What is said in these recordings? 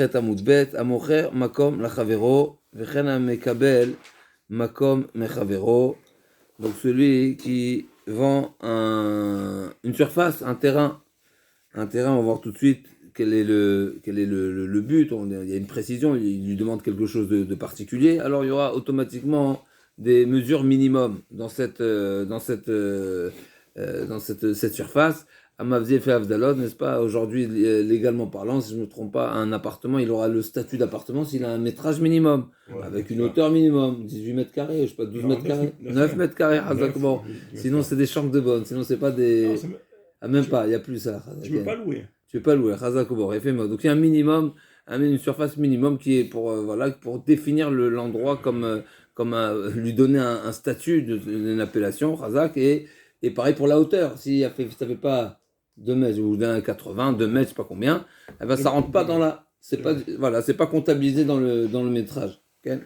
עמוד ב' המוכר מקום לחברו וכן המקבל מקום מחברו. Donc celui qui vend une surface, un terrain, on va voir tout de suite quel est le but. Il y a une précision, il lui demande quelque chose de particulier, alors il y aura automatiquement des mesures minimum dans cette surface. Amavzi fait Avdalot, n'est-ce pas? Aujourd'hui, légalement parlant, si je ne me trompe pas, un appartement, il aura le statut d'appartement s'il a un métrage minimum, avec une hauteur minimum, 18 mètres carrés, je sais pas, 12 mètres carrés, 9 mètres carrés, bon. Sinon c'est des champs de bonne, sinon c'est pas des... Ah, même pas, il n'y a plus ça. Tu ne peux pas louer. Tu ne peux pas louer, donc il y a un minimum, une surface minimum qui est pour, pour définir l'endroit comme lui donner un statut, une appellation, Khazak, et pareil pour la hauteur, si ça ne fait pas 2 mètres ou 1,80 2 mètres, je sais pas combien, eh ben, ça rentre pas dans la... C'est pas comptabilisé dans le métrage. Okay?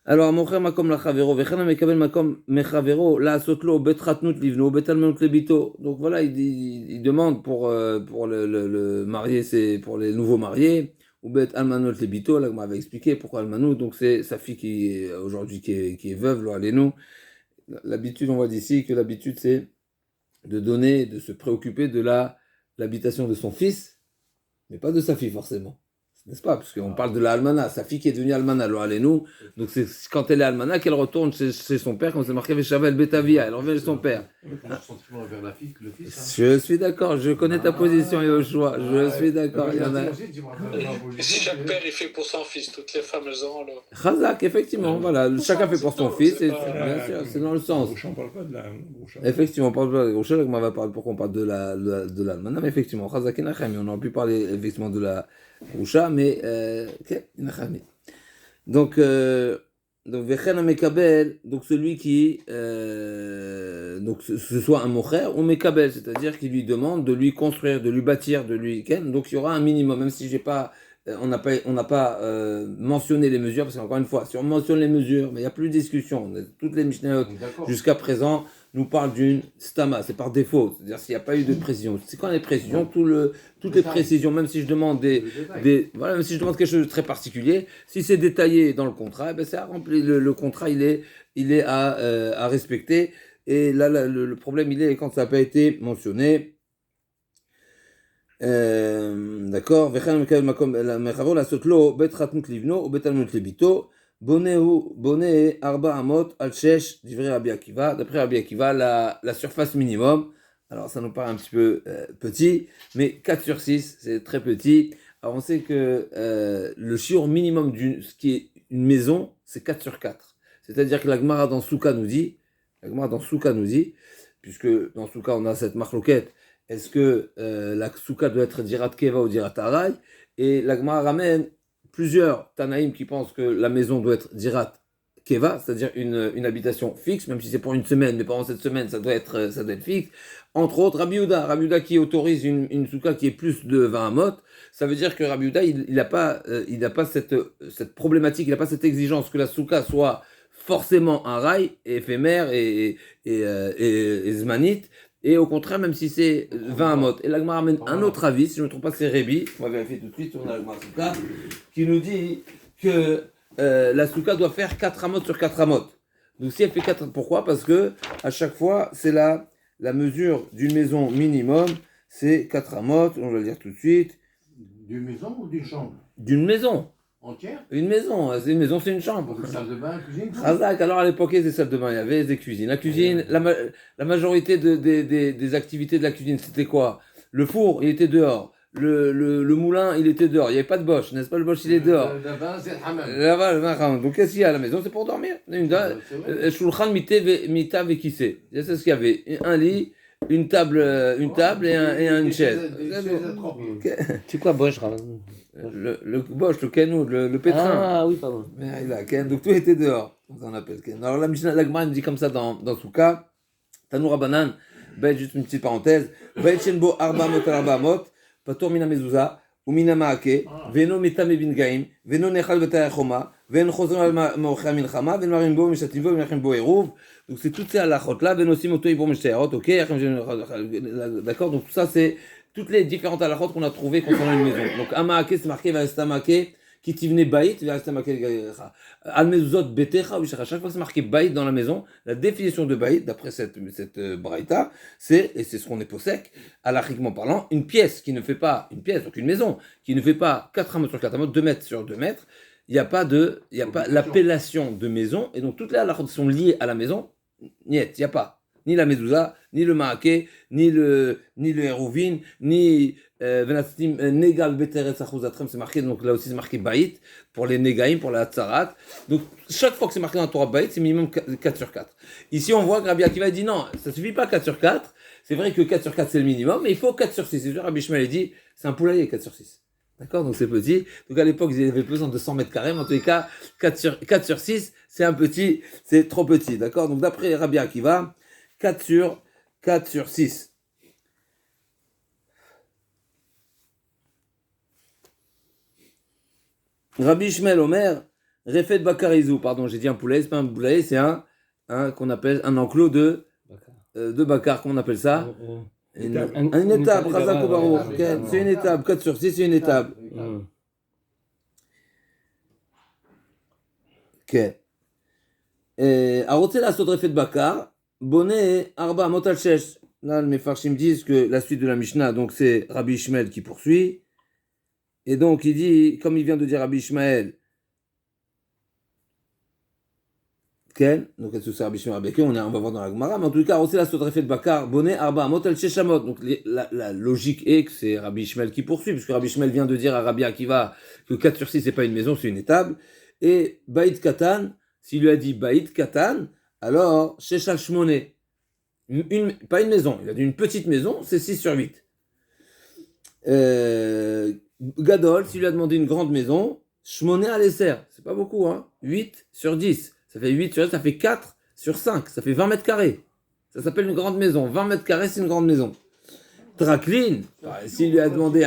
Alors, mocher makom la chavero, vechana mekabel makom mechavero, la sotlo, betratnut livno, betalmenut lebito. Donc voilà, il demande pour le marié, c'est pour les nouveaux mariés, ou bet almanot lebito, là, on m'avait expliqué pourquoi almanou, donc c'est sa fille qui est aujourd'hui qui est veuve, là, nous. L'habitude, on voit d'ici que l'habitude c'est de donner, de se préoccuper de l'habitation de son fils, mais pas de sa fille forcément, n'est-ce pas? Parce qu'on parle de la almana, sa fille qui est devenue almana, alors nous, donc c'est quand elle est almana qu'elle retourne chez son père, comme c'est marqué Veshavel Betavia, elle revient chez son père. Vers la fille que le fils, Je suis d'accord, je connais ta position Yoshua, je suis d'accord. Il y en a... Et si chaque père il fait pour son fils, toutes les femmes elles ont alors. Chazak, effectivement, voilà, chacun fait pour son fils, et bien sûr, c'est dans le sens. On ne parle pas de la gauche. Effectivement, on parle pas de la gauche, pourquoi on parle de l'almana, mais effectivement, Chazak et Nachami, on aurait pu parler effectivement de la gaucha, mais Nachami. Donc Vechen Mekabel, donc celui qui, donc ce soit un mocher ou Mekabel, c'est-à-dire qu'il lui demande de lui construire, de lui bâtir, de lui, donc il y aura un minimum, même si on n'a pas mentionné les mesures, parce qu'encore une fois, si on mentionne les mesures, mais il n'y a plus de discussion, toutes les Mishnayot jusqu'à présent nous parlent d'une stama, c'est par défaut, c'est-à-dire s'il n'y a pas eu de précision. C'est quand il y a des précisions, toutes les précisions, même si je demande même si je demande quelque chose de très particulier, si c'est détaillé dans le contrat, ben c'est à remplir, le contrat il est à respecter, et là le problème il est quand ça n'a pas été mentionné. D'accord, Bonnet Arba Amot Al-Shesh d'Ivry Rabbi Akiva. D'après Rabbi Akiva, la surface minimum, alors ça nous paraît un petit peu petit, mais 4 sur 6, c'est très petit. Alors on sait que le shiur minimum ce qui est une maison, c'est 4 sur 4. C'est-à-dire que la Gemara dans Souka nous dit, puisque dans Souka on a cette marloquette, est-ce que la Souka doit être Dirat Keva ou Dirat Aray? Et la Gemara ramène plusieurs Tanaïm qui pensent que la maison doit être Dirat Keva, c'est-à-dire une habitation fixe, même si c'est pour une semaine, mais pendant cette semaine, ça doit être fixe. Entre autres, Rabbi Yehuda qui autorise une Souka qui est plus de 20 amot, ça veut dire que Rabbi Yehuda, il n'a pas cette problématique, il n'a pas cette exigence que la Souka soit forcément un rail, éphémère et zmanite. Et au contraire, même si c'est 20 amot. Et l'Agmara amène un autre avis, si je ne me trompe pas, c'est Rébi, on va vérifier tout de suite, on a l'Agmara Souka, qui nous dit que la Souka doit faire 4 amot sur 4 amot. Donc si elle fait 4, pourquoi? Parce que à chaque fois, c'est la mesure d'une maison minimum, c'est 4 amot, on va le dire tout de suite. D'une maison ou d'une chambre? D'une maison. Entière? Une maison, c'est une chambre. Une salle de bain, cuisine? Khazak, alors à l'époque, des salles de bain, il y avait des cuisines. La cuisine, la majorité des activités de la cuisine, c'était quoi? Le four, il était dehors. Le moulin, il était dehors. Il n'y avait pas de boche, n'est-ce pas? Le boche, il est dehors. Le bain, c'est le hammam. Le hammam. Donc, qu'est-ce qu'il y a à la maison? C'est pour dormir. Shulchan mita vekissé. C'est ce qu'il y avait. Un lit, une table et une chaise. C'est quoi boche? Le boche, le canou, le pétrin. Ah oui, pardon. Donc tout était dehors. On appelle. Alors la Mishnah, la Gemara dit comme ça dans Souka. Tanoura Banan, juste une petite parenthèse. Chenbo arba mot arba mot, pator mina mezouza, ou mina maake, veno metame bin gaim, veno nechal betaya choma, ven chozon al maocha milchama, ven marimbo mishatimbo, ven marimbo eruv. Donc c'est toutes ces halachot là, ven osim oto ibor mishtayarot, ok, d'accord, donc tout ça c'est toutes les différentes halakhot qu'on a trouvées concernant une maison. Donc, Amaaké, c'est marqué, Vastamake, Kitivne Baït, Vastamake, Almezuzot, Betecha, Vishacha. Chaque fois que c'est marqué Baït dans la maison, la définition de Baït, d'après cette braïta, c'est, et c'est ce qu'on est possèque, halachiquement parlant, une pièce qui ne fait pas, une pièce, donc une maison, qui ne fait pas 4 amot sur 4 amot, 2 mètres sur 2 mètres, il n'y a pas l'appellation de maison, et donc toutes les halakhot sont liées à la maison, niet, il n'y a pas. Ni la mezouza, ni le maaké, ni le hérouvin, ni venatim negal beteret sachuzatrem, c'est marqué, donc là aussi c'est marqué baït, pour les negaim, pour la hatzarat. Donc chaque fois que c'est marqué dans la Torah baït, c'est minimum 4 sur 4. Ici on voit que Rabbi Akiva dit non, ça suffit pas 4 sur 4, c'est vrai que 4 sur 4 c'est le minimum, mais il faut 4 sur 6. C'est sûr, Rabbi Shmuel a dit, c'est un poulailler 4 sur 6. D'accord, donc c'est petit. Donc à l'époque, ils avaient besoin de 100 mètres carrés, mais en tous les cas, 4 sur 6, c'est un petit, c'est trop petit. D'accord, donc d'après Rabbi Akiva, 4 sur 6. Rabbi Shmuel Omer, Refet Bakarizou, pardon, j'ai dit un poulet, c'est pas un poulailler, c'est un qu'on appelle un enclos de Bakar, comment on appelle ça? Une étape, Chazak ou Baruch, c'est une étape, 4 sur 6, c'est une étape. Ok. Arotze la sot Refet Bakar, Bonnet, Arba, Motal Shesh. Là, mes farshim disent que la suite de la Mishnah, donc c'est Rabbi Ishmael qui poursuit. Et donc, il dit, comme il vient de dire Rabbi Ishmael, Ken, donc est-ce que c'est Rabbi Ishmael Rabbi on va voir dans la Gemara, mais en tout cas, aussi la Sodrefet Bakar, Bonnet, Arba, Motal Sheshamot. Donc, la logique est que c'est Rabbi Ishmael qui poursuit, puisque Rabbi Ishmael vient de dire à Rabbi Akiva que 4 sur 6, c'est pas une maison, c'est une étable. Et Baït Katan, s'il lui a dit Baït Katan, alors, Sheshal Shmoné, pas une maison, il a dit une petite maison, c'est 6 sur 8. Gadol, s'il lui a demandé une grande maison, Shmoné à l'Esser, c'est pas beaucoup, hein, 8 sur 10, ça fait 8 sur 10, ça fait 4 sur 5, ça fait 20 mètres carrés. Ça s'appelle une grande maison, 20 mètres carrés, c'est une grande maison. Traklin, s'il lui a demandé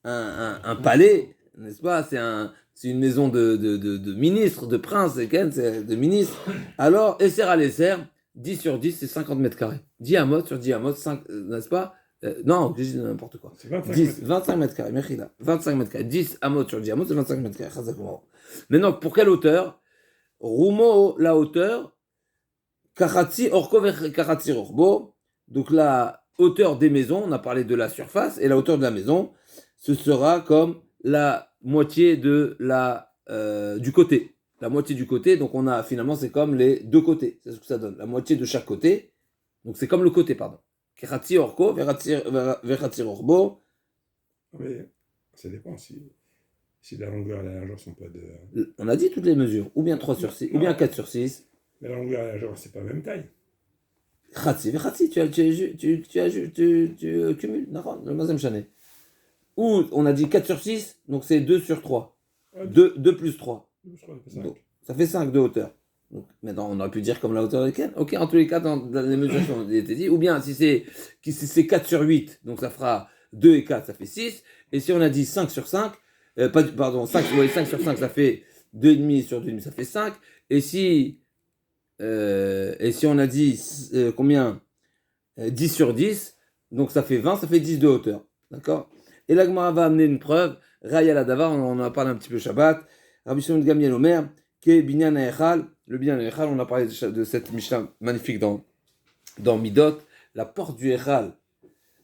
un palais, n'est-ce pas, c'est une maison de ministre, de prince, de ministre. Alors, Esser à l'Esser, 10 sur 10, c'est 50 mètres carrés. 10 amot sur 10 amot, 5, n'est-ce pas? Non, je dis n'importe quoi. 25 mètres carrés, Mechila. 25 mètres carrés. 10 amot sur 10 amot, c'est 25 mètres carrés. Maintenant, pour quelle hauteur? Rumo, la hauteur. Kachatzi, orko, kachatzi, orbo. Donc, la hauteur des maisons, on a parlé de la surface, et la hauteur de la maison, ce sera comme la moitié de du côté. La moitié du côté, donc on a finalement, c'est comme les deux côtés. C'est ce que ça donne. La moitié de chaque côté. Donc c'est comme le côté, pardon. Kechatzi orko, vechatzi orbo. Mais ça dépend si la longueur et la largeur sont pas de. On a dit toutes les mesures. Ou bien 3 sur 6, ou bien 4 sur 6. Mais la longueur et la largeur, c'est pas la même taille. Khatsi, vechatzi, tu cumules, le mazem chané. Ou on a dit 4 sur 6, donc c'est 2 sur 3. 2 plus 3. Donc, ça fait 5 de hauteur. Donc, maintenant, on aurait pu dire comme la hauteur de Ken. Ok, en tous les cas, dans les mesures qui ont été dites. Ou bien, si c'est 4 sur 8, donc ça fera 2 et 4, ça fait 6. Et si on a dit 5 sur 5, 5 sur 5, ça fait 2,5 sur 2,5, ça fait 5. Et si on a dit combien 10 sur 10, donc ça fait 20, ça fait 10 de hauteur. D'accord? Et la Gemara va amener une preuve. Raya la Davar, on en a parlé un petit peu Shabbat. Rabbi Shimon de Gamliel Omer, que Binyan Echal, le Binyan Echal, on a parlé de cette Mishnah magnifique dans Midot, la porte du Echal.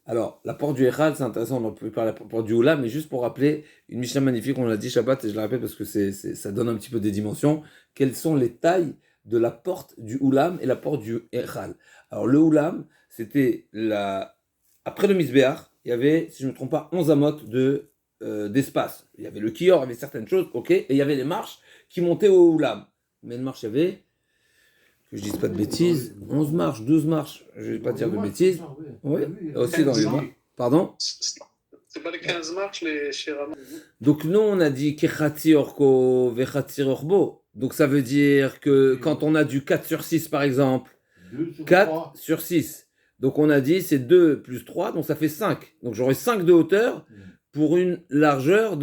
Alors, la porte du Echal, c'est intéressant, on peut parler de la porte du Oulam, mais juste pour rappeler, une Mishnah magnifique, on l'a dit Shabbat, et je la répète parce que ça donne un petit peu des dimensions. Quelles sont les tailles de la porte du Oulam et la porte du Echal? Alors, le Oulam, c'était après le Misbéach, il y avait, si je ne me trompe pas, 11 amot d'espace. Il y avait le kior, il y avait certaines choses, ok, et il y avait les marches qui montaient au Oulam. Mais une marche, il y avait, que je dise pas de bêtises, 11 marches, 12 marches, je ne vais pas dire de bêtises. Oui, aussi dans les mains. Pardon? C'est pas les 15 marches, les Shirama. Donc nous, on a dit Kechatzi orko vechatzi orbo. Donc ça veut dire que quand on a du 4 sur 6 par exemple, 4 sur 6, donc on a dit c'est 2 plus 3, donc ça fait 5. Donc j'aurai 5 de hauteur pour une largeur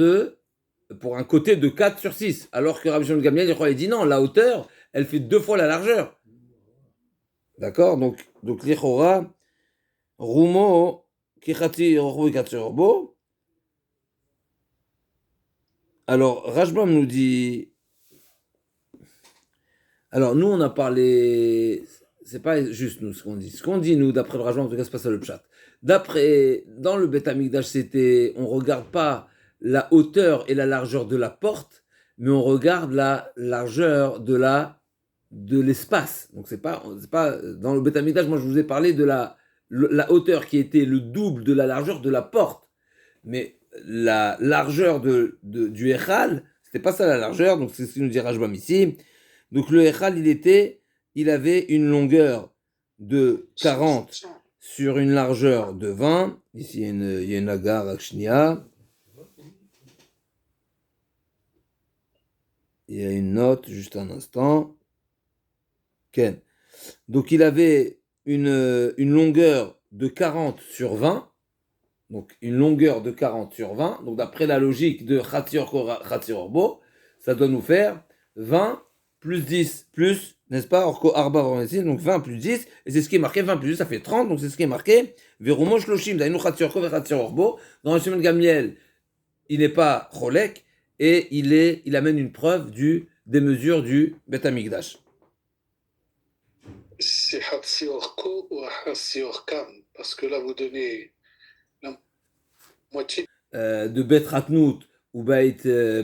pour un côté de 4 sur 6. Alors que Rabbi Shimon Gamliel, il dit non, la hauteur, elle fait 2 fois la largeur. D'accord? Donc l'Ichora, Rumo, Kechati Orbo et Khatsi Orbo. Alors, Rashbam nous dit. Alors, nous, on a parlé. C'est pas juste nous ce qu'on dit. Ce qu'on dit, nous, d'après le Rashbam, en tout cas, c'est pas ça le pshat. Dans le Beth Amikdash, c'était. On regarde pas la hauteur et la largeur de la porte, mais on regarde la largeur de l'espace. Donc, c'est pas. Dans le Beth Amikdash, moi, je vous ai parlé de la hauteur qui était le double de la largeur de la porte. Mais la largeur du Echal, c'était pas ça la largeur, donc c'est ce que nous dit Rashbam ici. Donc le Echal, il avait une longueur de 40 sur une largeur de 20. Ici, il y a une agar Akshnia. Il y a une note, juste un instant. Ken. Donc il avait une longueur de 40 sur 20. Donc une longueur de 40 sur 20. Donc d'après la logique de Khatsi Orbo, ça doit nous faire 20 plus 10 plus, n'est-ce pas, Orko Arba, donc 20 plus 10, et c'est ce qui est marqué, 20 plus 10, ça fait 30, donc c'est ce qui est marqué, Verumo Shloshim, Dainu Khatsi Orko ve Khatsi Orbo. Dans le chemin de Gamliel, il n'est pas Cholek, et il amène une preuve des mesures du Beth Amikdash. C'est Khatsi Orko ou Khatsi Orkam, parce que là vous donnez la moitié. De Bet Ratnout, ou Beit,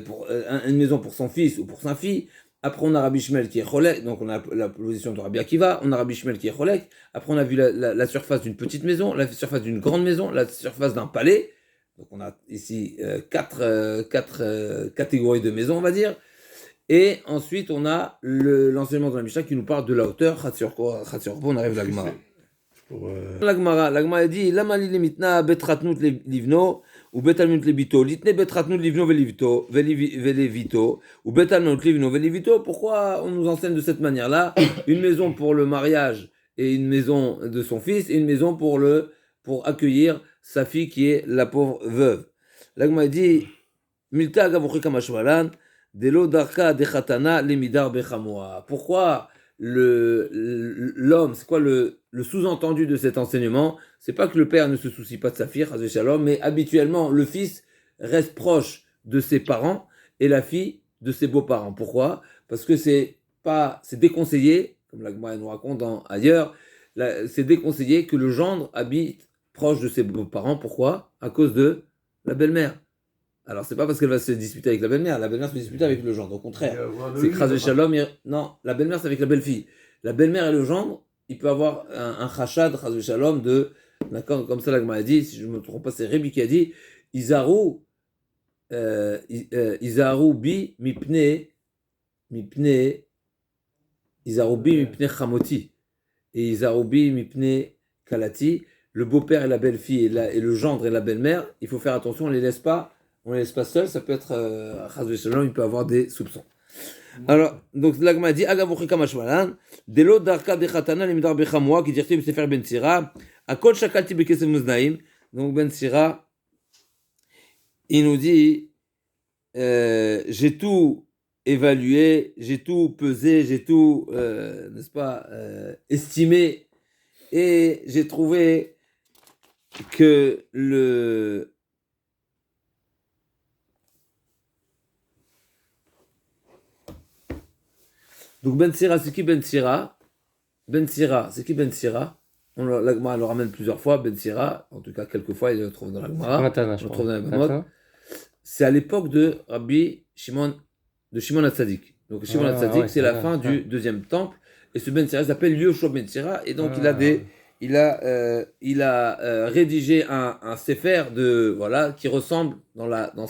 pour une maison pour son fils ou pour sa fille. Après, on a Rabbi Shmuel qui est Cholek, donc on a la position de Rabbi Akiva. On a Rabbi Shmuel qui est Cholek. Après, on a vu la surface d'une petite maison, la surface d'une grande maison, la surface d'un palais. Donc, on a ici quatre catégories de maisons, on va dire. Et ensuite, on a l'enseignement de la Mishnah qui nous parle de la hauteur. Khatsi Orbo, on arrive à la Gemara. La Gemara dit Lama li mitna bet ratnut livno ou bet almut lebito litne bet ratnut livno velevito ou bet almut livno velevito. Pourquoi on nous enseigne de cette manière-là une maison pour le mariage et une maison de son fils et une maison pour accueillir sa fille qui est la pauvre veuve. La Gemara dit Milta agavuchi kamashwalan delo darka dechatana lemidar bechamoa. Pourquoi l'homme, c'est quoi le sous-entendu de cet enseignement? C'est pas que le père ne se soucie pas de sa fille, Chazvé Shalom, mais habituellement le fils reste proche de ses parents et la fille de ses beaux-parents. Pourquoi? Parce que c'est déconseillé, comme la Gemara nous raconte ailleurs, c'est déconseillé que le gendre habite proche de ses beaux-parents. Pourquoi? À cause de la belle-mère. Alors, c'est pas parce qu'elle va se disputer avec la belle-mère se dispute avec le gendre, au contraire. C'est Chazvé Shalom, non, la belle-mère c'est avec la belle-fille. La belle-mère et le gendre, il peut avoir un chachad, Chazvé Shalom, d'accord, comme ça la Gemara a dit, si je ne me trompe pas, c'est Rébi qui a dit, Izaru bi mipne chamoti, et Izaru bi mipne kalati, le beau-père et la belle-fille, et le gendre et la belle-mère, il faut faire attention, on ne les laisse pas seuls, ça peut être, Chazvé Shalom, il peut avoir des soupçons. Alors, donc l'agma dit Agavuchi kamashwalan, delo darka dechatana limdar bechamoa, qui dirti b'sefer ben Sira, akol shakalti bekesev muznaim. Donc ben Sira, il nous dit j'ai tout évalué, j'ai tout pesé, j'ai tout, n'est-ce pas, estimé, et j'ai trouvé que donc Ben Sira, c'est qui Ben Sira? Ben Sira, c'est qui Ben Sira? La Gemara le ramène plusieurs fois, Ben Sira, en tout cas quelques fois, il le trouve dans la Gemara. On le trouve dans la Gemara. C'est à l'époque de Rabbi Shimon, de Shimon HaTzadik. Donc Shimon HaTzadik, c'est la fin du deuxième temple, et ce Ben Sira s'appelle Yoshua Ben Sira, et donc il a rédigé un sefer qui ressemble dans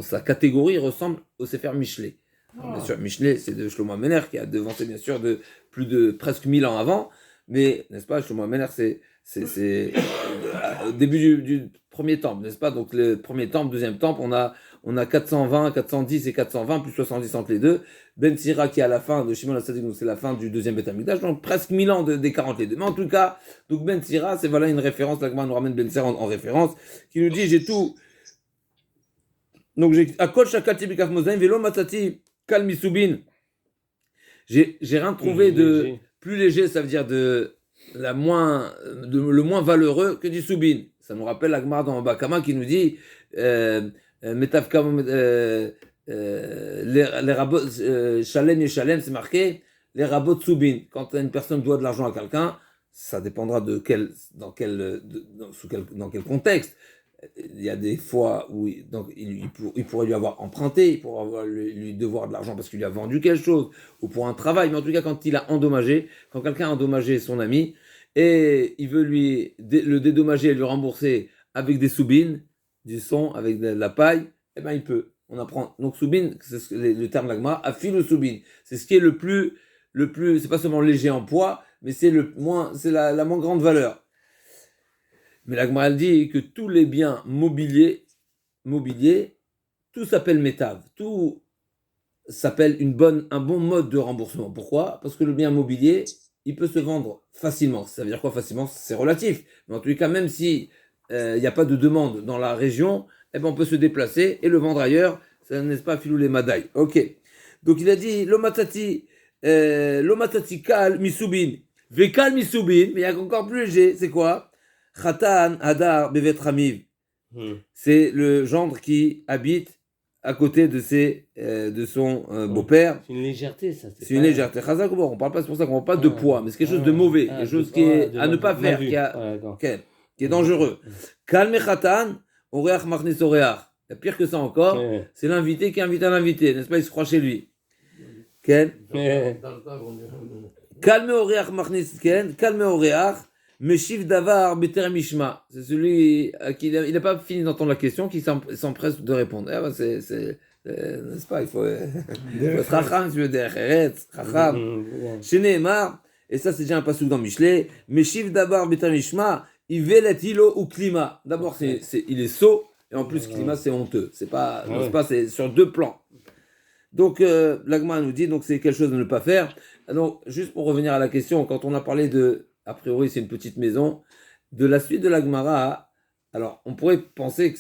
sa catégorie, ressemble au sefer Mishlei. Bien sûr, Mishlei, c'est de Shlomo Amener qui a devancé bien sûr de plus de presque 1000 ans avant, mais n'est-ce pas, Shlomo Amener c'est au début du premier temple, n'est-ce pas? Donc le premier temple, deuxième temple, on a 420, 410 et 420 plus 70 entre les deux. Ben Sira qui est à la fin de Shimon HaTzadik, donc c'est la fin du deuxième Beth Amikdash, donc presque 1000 ans d'écart entre les deux. Mais en tout cas, donc Ben Sira, c'est une référence, la Gemara nous ramène Ben Sira en référence, qui nous dit j'ai tout. Donc j'ai Akol Shakati Bikaf Mozaim Velo Matsati Kalmisubin. J'ai rien trouvé de plus léger, ça veut dire le moins valeureux que du soubin. Ça nous rappelle la Gemara dans Bakama qui nous dit Metavkam les rabots Shalem et Shalem, c'est marqué les rabots soubin. Quand une personne doit de l'argent à quelqu'un, ça dépendra dans quel contexte. Il y a des fois où il pourrait lui avoir emprunté, il pourrait lui devoir de l'argent parce qu'il lui a vendu quelque chose, ou pour un travail, mais en tout cas quand quelqu'un a endommagé son ami, et il veut le dédommager et le rembourser avec des soubines, du son, avec de la paille, eh ben il peut. On apprend. Donc soubine, c'est le terme lagma, afil ou soubine. C'est ce qui est le plus, c'est pas seulement léger en poids, mais c'est la moins grande valeur. Mais la Gemara dit que tous les biens mobiliers, tout s'appelle métave, tout s'appelle un bon mode de remboursement. Pourquoi ? Parce que le bien mobilier, il peut se vendre facilement. Ça veut dire quoi facilement ? C'est relatif. Mais en tous les cas, même si il n'y a pas de demande dans la région, eh ben on peut se déplacer et le vendre ailleurs. Ça n'est-ce pas filou les madailles. Ok. Donc il a dit lomatati kal misubin, vekal misubin, mais il y a encore plus léger. C'est quoi ? Khatan Hadar Bevet Ramiv. C'est le gendre qui habite à côté de son beau-père. C'est une légèreté, ça. C'est une légèreté. Chazak, on parle pas, c'est pour ça qu'on parle pas de poids, mais c'est quelque chose de mauvais, quelque chose qui est à ne pas faire, qui est dangereux. Kalme Khatan, Oreach Machnis Oreach. Pire que ça encore, c'est l'invité qui invite un invité, n'est-ce pas? Il se croit chez lui. Calme Oreach Machnis, Kalme Oreach. Meshiv Davar Beter Mishma, c'est celui à qui il n'a pas fini d'entendre la question, qui s'empresse de répondre. N'est-ce pas, il faut être Chacham, tu veux dire, Eretz, Chacham. Chez Nehemar, et ça c'est déjà un passouk dans Michelet, Meshiv Davar Beter Mishma, Ivelet Hilo ou Klima. D'abord, il est sot, et en plus, Klima, c'est honteux. C'est pas, c'est sur deux plans. Donc, l'Agma nous dit, donc c'est quelque chose de ne pas faire. Donc, juste pour revenir à la question, quand on a parlé a priori, c'est une petite maison. De la suite de la Gemara, alors on pourrait penser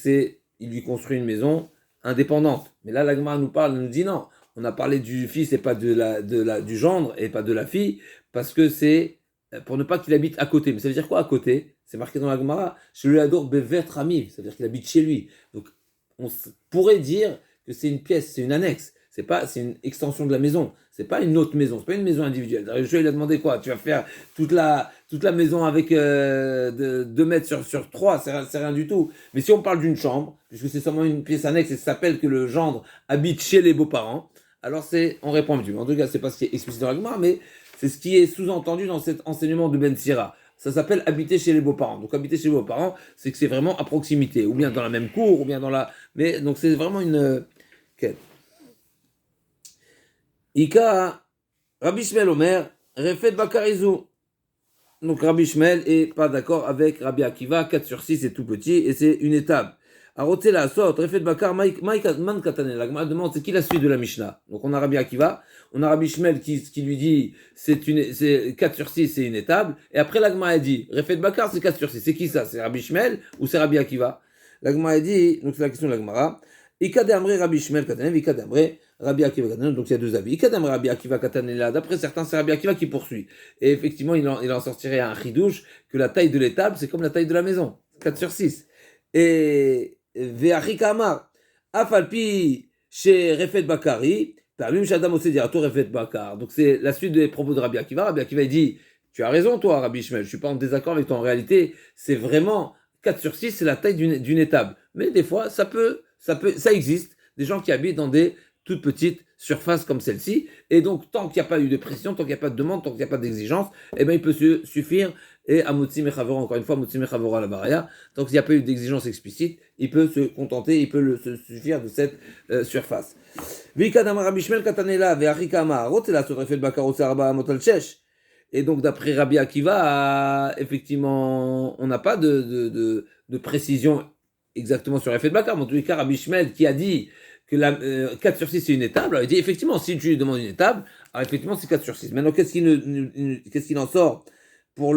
il lui construit une maison indépendante. Mais là, la Gemara nous dit non. On a parlé du fils et pas du gendre et pas de la fille, parce que c'est pour ne pas qu'il habite à côté. Mais ça veut dire quoi à côté ? C'est marqué dans la Gemara, chez lui adore Bevet Ramiv, ça veut dire qu'il habite chez lui. Donc on pourrait dire que c'est une pièce, c'est une annexe. C'est une extension de la maison. C'est pas une autre maison. C'est pas une maison individuelle. Joshua, il a demandé quoi ? Tu vas faire toute la maison avec 2 mètres sur 3, c'est rien du tout. Mais si on parle d'une chambre, puisque c'est seulement une pièce annexe et ça s'appelle que le gendre habite chez les beaux-parents, alors on répond du. En tout cas, c'est pas ce qui est explicite dans la Gemara, mais c'est ce qui est sous-entendu dans cet enseignement de Ben Sira. Ça s'appelle habiter chez les beaux-parents. Donc habiter chez les beaux-parents, c'est que c'est vraiment à proximité, ou bien dans la même cour, ou bien dans la. Mais donc c'est vraiment une. Okay. Ika, Rabbi Shmuel Omer, Refet Bakarizou. Donc Rabbi Shmuel est pas d'accord avec Rabbi Akiva, 4/6 c'est tout petit et c'est une étape. Arote la sort, Refet Bakar, Man Katane. La Gemara demande c'est qui la suite de la Mishnah. Donc on a Rabbi Akiva, on a Rabbi Shmuel qui lui dit c'est 4/6 c'est une étable. Et après la Gemara dit Refet Bakar c'est 4/6. C'est qui ça? C'est Rabbi Shmuel ou c'est Rabbi Akiva? La Gemara dit, donc c'est la question de la Gemara. Ika de Amre Rabbi Shmuel Katane, Ika de Amre Rabbi Akiva Katane, donc il y a deux avis. Ika de Amre Rabbi Akiva Katane là, d'après certains, c'est Rabbi Akiva qui poursuit. Et effectivement, il en sortirait un chidouche que la taille de l'étable, c'est comme la taille de la maison, 4/6. Et Ve'achika Amar, Afalpi chez Refet Bakari, Parmi Shadam aussi dire à toi Refet Bakar. Donc c'est la suite des propos de Rabbi Akiva. Rabbi Akiva il dit, tu as raison toi Rabbi Shmuel, je suis pas en désaccord avec toi. En réalité, c'est vraiment 4/6, c'est la taille d'une étable. Mais des fois, ça existe, des gens qui habitent dans des toutes petites surfaces comme celle-ci, et donc tant qu'il n'y a pas eu de pression, tant qu'il n'y a pas de demande, tant qu'il n'y a pas d'exigence, eh ben il peut suffire, et à Motzi Mechavora, encore une fois, Motzi Mechavora la Baraya, tant qu'il n'y a pas eu d'exigence explicite, il peut se contenter, il peut se suffire de cette surface. Vikadam Rabbi Shmuel Katanela, Ve'achika Amar, Rotela Sotrefet Bakar Arba Motal Shesh. Et donc d'après Rabbi Akiva, effectivement, on n'a pas de précision exactement sur l'effet de Bakar, mais en tout cas, Rabbi Shmuel qui a dit que la 4/6 c'est une étable, alors il dit effectivement, si tu lui demandes une étable, alors effectivement c'est 4/6. Maintenant, qu'est-ce qu'il en sort pour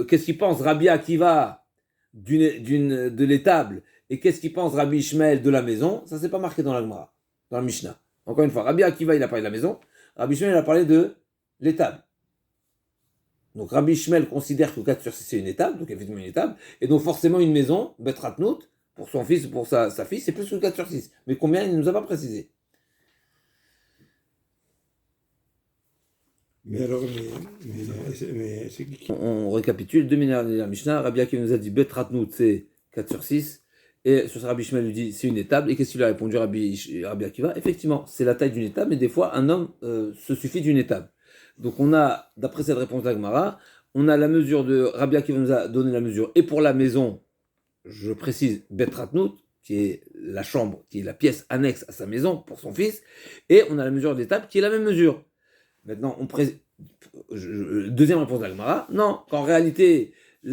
qu'est-ce qu'il pense Rabbi Akiva de l'étable, et qu'est-ce qu'il pense Rabbi Shmuel de la maison, ça c'est pas marqué dans la Gemara, dans la Mishnah. Encore une fois, Rabbi Akiva il a parlé de la maison, Rabbi Shmuel il a parlé de l'étable. Donc Rabbi Ishmael considère que 4 sur 6 c'est une étable, donc effectivement une étable, et donc forcément une maison, Bet Ratnout, pour son fils ou pour sa fille, c'est plus que 4 sur 6. Mais combien, il ne nous a pas précisé. Mais alors, mais c'est qui On récapitule, 2 minutes de la Mishnah, Rabbi Akiva nous a dit Bet Ratnout c'est 4 sur 6, et sur ça Rabbi Ishmael lui dit c'est une étable, et qu'est-ce qu'il a répondu Rabbi Akiva? Effectivement, c'est la taille d'une étable, mais des fois un homme se suffit d'une étable. Donc on a, d'après cette réponse d'Agmara, on a la mesure de, Rabbi Akiva nous a donné la mesure, et pour la maison, je précise, Bet Ratnout, qui est la chambre, qui est la pièce annexe à sa maison pour son fils, et on a la mesure de l'étable qui est la même mesure. Maintenant, deuxième réponse d'Agmara, non, qu'en réalité, c'est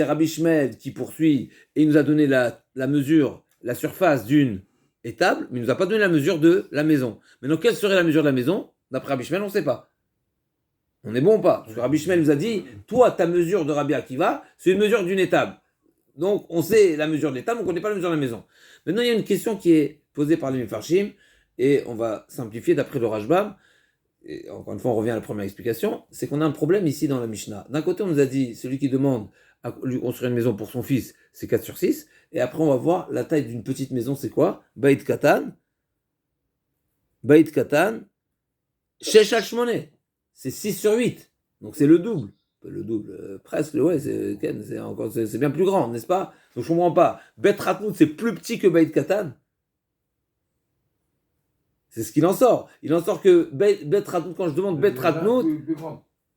Rabbi Ishmael qui poursuit, et il nous a donné la mesure, la surface d'une étable, mais il ne nous a pas donné la mesure de la maison. Maintenant, quelle serait la mesure de la maison? D'après Rabbi Ishmael, on ne sait pas. On est bon ou pas? Parce que Rabbi Ishmael nous a dit, toi, ta mesure de Rabbi Akiva, c'est une mesure d'une étable. Donc, on sait la mesure de l'étable, mais on ne connaît pas la mesure de la maison. Maintenant, il y a une question qui est posée par les Mefarshim, et on va simplifier d'après le Rashbam. Et encore une fois, on revient à la première explication, c'est qu'on a un problème ici dans la Mishnah. D'un côté, on nous a dit, celui qui demande à lui construire une maison pour son fils, c'est 4 sur 6, et après, on va voir la taille d'une petite maison, c'est quoi? Beit Katan, Shesh Hashmone, c'est 6 sur 8, donc c'est le double. Le double, presque, ouais, c'est bien plus grand, n'est-ce pas? Donc je comprends pas. Bet Ratnout, c'est plus petit que Beit Katan. C'est ce qu'il en sort. Il en sort que Bet Ratnout, quand je demande Bet Ratnout,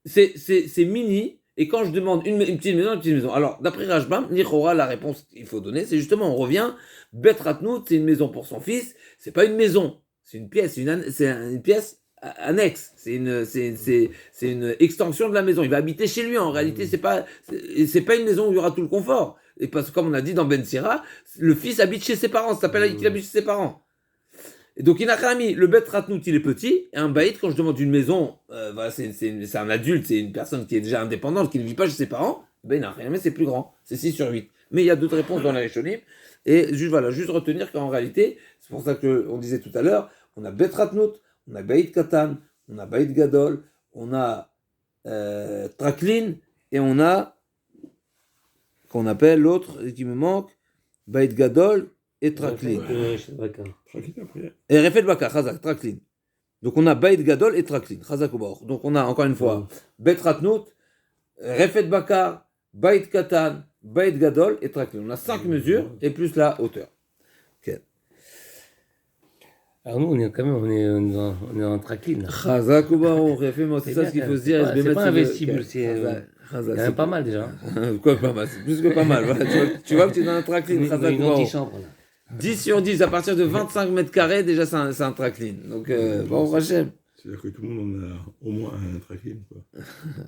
c'est mini, et quand je demande une petite maison. Alors, d'après Rashbam, Nichora, la réponse qu'il faut donner, c'est justement, on revient, Bet Ratnout, c'est une maison pour son fils, c'est pas une maison, c'est une pièce, c'est une pièce annexe, c'est une extension de la maison. Il va habiter chez lui. En réalité, c'est pas une maison où il y aura tout le confort. Et parce que comme on a dit dans Ben Sira, le fils habite chez ses parents. Ça s'appelle qu'il habite chez ses parents. Et donc il n'a rien mis. Le Bet Ratnout, il est petit. Et un baït, quand je demande une maison, voilà, c'est un adulte, c'est une personne qui est déjà indépendante, qui ne vit pas chez ses parents. Ben il n'a rien mis, c'est plus grand. C'est 6 sur 8. Mais il y a d'autres réponses dans la Rishonim. Et juste retenir qu'en réalité, c'est pour ça qu'on disait tout à l'heure, on a Bet Ratnout, on a Beit Katan, on a Beit Gadol, on a Traklin, et on a, qu'on appelle l'autre qui me manque, Beit Gadol et Traklin. Et Refet Bakar, Chazak, Traklin. Donc on a Beit Gadol et Traklin, Chazak Obaor. Donc on a encore une fois Bet Ratnout, Refet Bakar, Beit Katan, Beit Gadol et Traklin. On a 5 mesures et plus la hauteur. Okay. Alors nous, on est dans Traklin. Chazak ou Baruch, c'est ça ce qu'il faut se dire. C'est pas un vestibule, c'est quand même pas mal déjà. Quoi pas mal? C'est plus que pas mal. Voilà, tu vois que tu es dans un Traklin, Chazak ou Une Baruch. antichambre là. 10 sur 10, à partir de 25 mètres carrés, déjà c'est un Traklin. Donc, bon, Hachem. C'est-à-dire que tout le monde en a au moins un Traklin, quoi.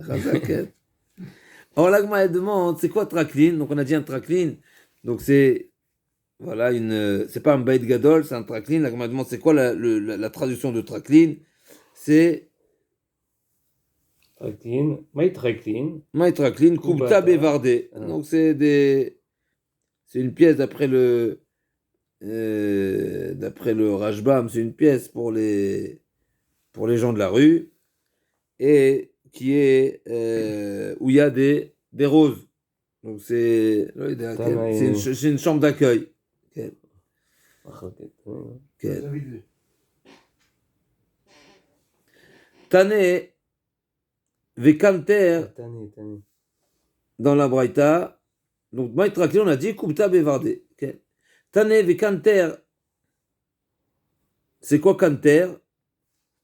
Chazak. Alors l'Agma elle demande, c'est quoi Traklin? Donc on a dit un Traklin. Donc c'est... Voilà, c'est pas un Beit Gadol, c'est un Traklin. La Gemara demande c'est quoi la traduction de Traklin? C'est Traklin, Maï Traklin. Maï Traklin, Kubta Bevardé. Donc c'est une pièce d'après le Rashbam, c'est une pièce pour les gens de la rue et qui est où il y a des roses. Donc c'est une chambre d'accueil. Tane Vekanter dans la Braïta. Donc Maïtrakli, on a dit Kubta Bevardé. Tane Vekanter. C'est quoi Kanter?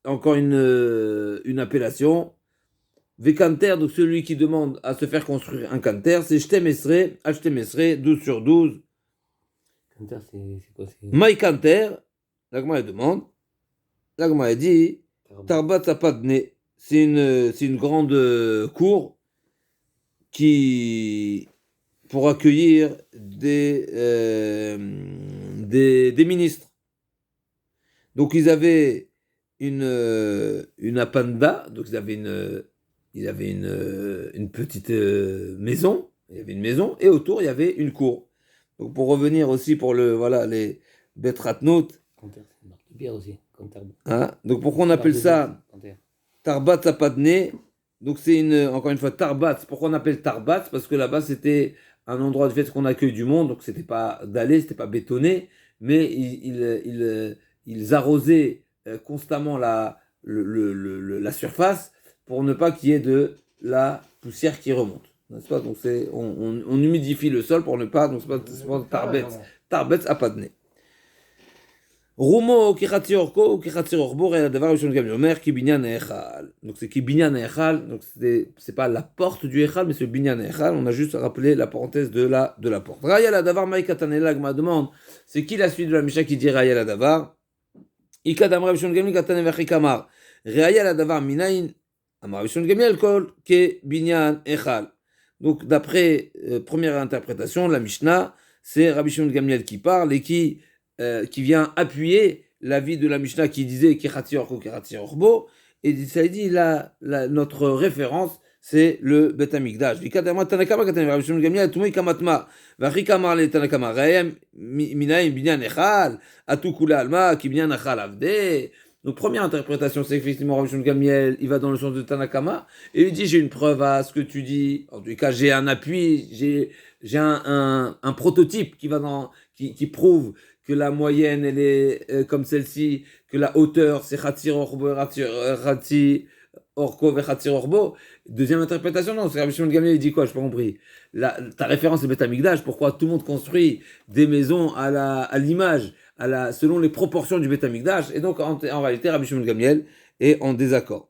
Encore une appellation. Vekanter, donc celui qui demande à se faire construire un kanter, c'est Shtemesre, H-Temesre, 12 sur 12. Kanter, c'est quoi? Maï kanter, l'Agma demande, l'Agma dit, Tarbat Zapadne, c'est une grande cour pour accueillir des ministres. Donc ils avaient une apanda, donc ils avaient une petite maison, il y avait une maison, et autour il y avait une cour. Donc pour revenir aussi pour les Bet Ratnout. Kanter, c'est marqué bien aussi. Kanter. Hein, donc pourquoi on appelle ça Tarbatz Apadne. Donc c'est encore une fois Tarbatz. Pourquoi on appelle Tarbatz? Parce que là-bas c'était un endroit de fait qu'on accueille du monde, donc c'était pas dallé, c'était pas bétonné, mais ils arrosaient constamment la surface pour ne pas qu'il y ait de la poussière qui remonte. N'est-ce pas? Donc on humidifie le sol pour ne pas, donc c'est pas Tarbetz Apadne. Rumo kichatzi orko ou kichatzi orbo et davar rishon gamliel omer ki binyan echal. Donc c'est ki binyan echal, donc c'est pas la porte du echal, mais c'est le binyan echal. On a juste rappelé la parenthèse de la porte. Raya la davar maïkatanela gma demande, c'est qui la suite de la Mishnah qui dit Raya la davar? Ikadam rishon gamliel katane vechikamar. Raya la davar minayin amar rishon gamliel kol ke binyan echal. Donc d'après première interprétation, la Mishnah, c'est Rabbi Shimon Gamliel qui parle et qui vient appuyer l'avis de la Mishnah qui disait Kechatzi Orko, Kechatzi Orbo, et ça dit notre référence, c'est le Bet Hamikdash. Vikadama Tanakama, Rabbi Shimon Gamliel, Tumei Kamatma, Vachikamar le Tanakama, Rayem Minaim Binyan Echal, Atu Kula Alma, Ki Binyan Echal Avde. Donc première interprétation, c'est effectivement Rabbi Shimon Gamliel, il va dans le sens de Tanakama, et il dit j'ai une preuve à ce que tu dis, en tout cas j'ai un appui, j'ai un prototype qui prouve que la moyenne elle est comme celle-ci, que la hauteur c'est Chatzir Orbo, Chatzir Orko ve Chatzir Orbo. Deuxième interprétation, non, c'est Rabbi Shimon Gamliel, il dit quoi, je n'ai pas compris. Ta référence c'est Bet Hamikdash, pourquoi tout le monde construit des maisons à l'image, selon les proportions du Bet Hamikdash, et donc en réalité Rabbi Shimon Gamliel est en désaccord.